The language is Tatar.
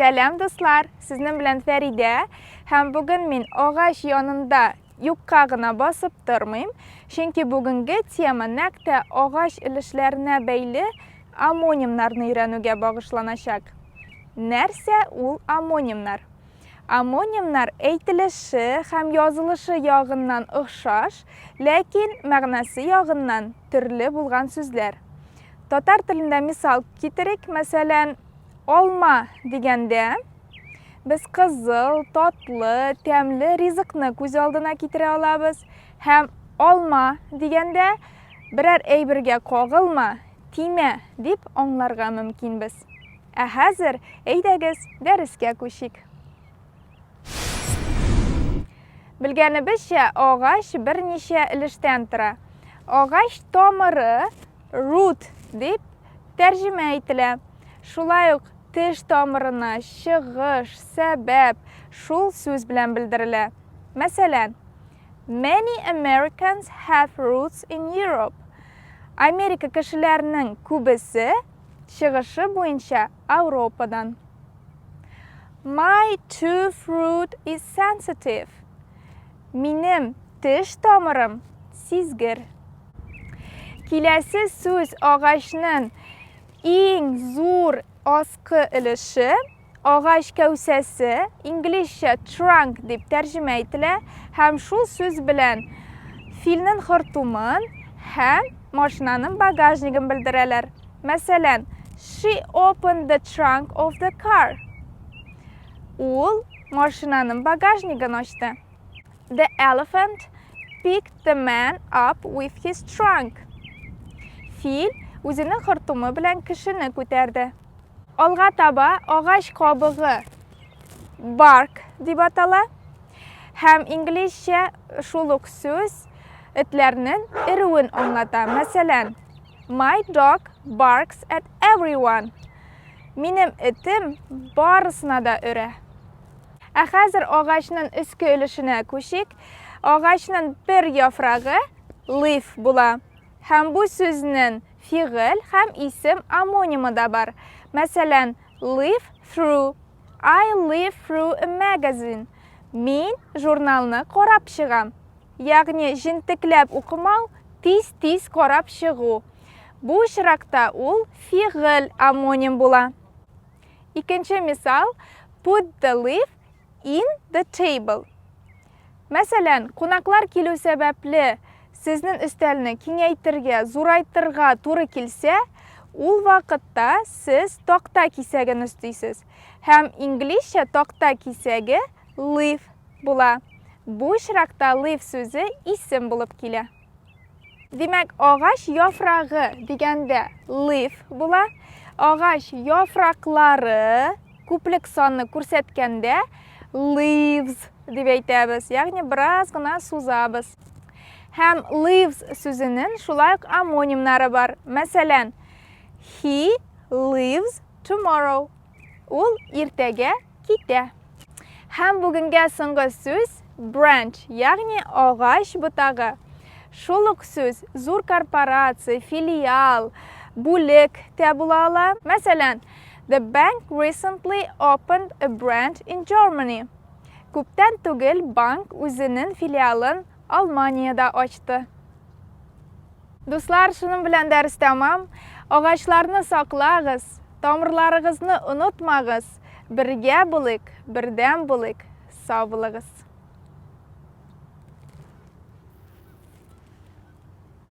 Selam dostlar, sizin bilen Feride. Hem bugün men ağaç yanında yuqqağına basıp durmayım. Çünkü bugünkü tema näkte ağaç ilişlerine beyli amonimlarını öğrenüge bağışlanacak. Nerse ul amonimlar? Amonimlar eytilişi hem yazılışı yağından ıxşaş, lakin mağnası yağından türlü bulgan sözler. Tatar tilinde misal kitirik, meselen olma degende biz kızıl, tatlı, temli rizikni ko'z oldina keltira olamiz. Hem olma degende birer aybirga qo'g'ilma, tiyma deb anglarga mumkinmiz. Hozir aydagiz darsga ko'shik. Bilganimizcha ağaç bir necha ilishdan tura. Ağaç tomiri root deb tarjima etiladi. Şulay uq tish tomirini shig'ish, sabab shul so'z bilan bildiriladi. Masalan, many Americans have roots in Europe. Amerika kishilarining ko'bisi shig'ishi bo'yicha Avropadan. My tooth root is sensitive. Menim tish tomirim sezgir. Kelasi so'z ağaçning eng zo'r oski ilishi, ağaç kavsasi, inglizcha trunk deb tarjima etiladi. Ham shu so'z bilan filning xurtumin ham mashinaning bagajnigini bildiradilar. Masalan, she opened the trunk of the car. Ul mashinaning bagajnigini ochdi. The elephant picked the man up with his trunk. Fil o'zining xurtumi bilan kishini ko'tardi. Olg'a taba ağaç qobig'i bark deb ataladi. Ham inglizcha shuluq so'z itlarning iruvini anglatadi. Masalan, my dog barks at everyone. Menim itim barisini da uradi. Hozir ağaçning ichki ilishini ko'shik. Ağaçning bir yaprog'i leaf bo'ladi. Ham bu so'zning fe'l ham ism amonimi da bor. Masalan, live through. I live through a magazine. Men jurnalni qarab chiqam. Ya'ni jintiklab o'qimau, tez-tez qarab chiqu. Bu shiraqda ul fe'l amonim bo'ladi. Ikkinchi misol, put the leaf in the table. Masalan, qo'noqlar keluv sababli sizning ustalni kengaytirga, zo'raytirga to'g'ri kelsa, u vaqtda siz taqta kesagini ustaysiz. Ham inglizcha taqta kesagi leaf bo'ladi. Bu shiraqda leaf so'zi ism bo'lib keladi. Demak, ağaç yaprog'i deganda leaf bo'ladi. Ağaç yaproqlari ko'plik sonini ko'rsatganda leaves deb aytamiz. Ya'ni birozgina so'zamiz. Ham leaves so'zining shulay amonimlari bor. Masalan, he leaves tomorrow. Ul ertaga ketadi. Ham bugungi so'nggi so'z branch, ya'ni ağaç butog'i. Shuluq so'z zo'r korporatsiya, filial, bo'lik bo'la oladi. Masalan, the bank recently opened a branch in Germany. Ko'pdan tugul bank o'zining filialini Almaniyada ochdi. Do'stlar, shuning bilan dars tamom. Ağaçlarni saqlag'iz, tomirlaringizni unutmag'iz. Birga bo'lik, birdan bo'lik. Sog' bo'ling'iz.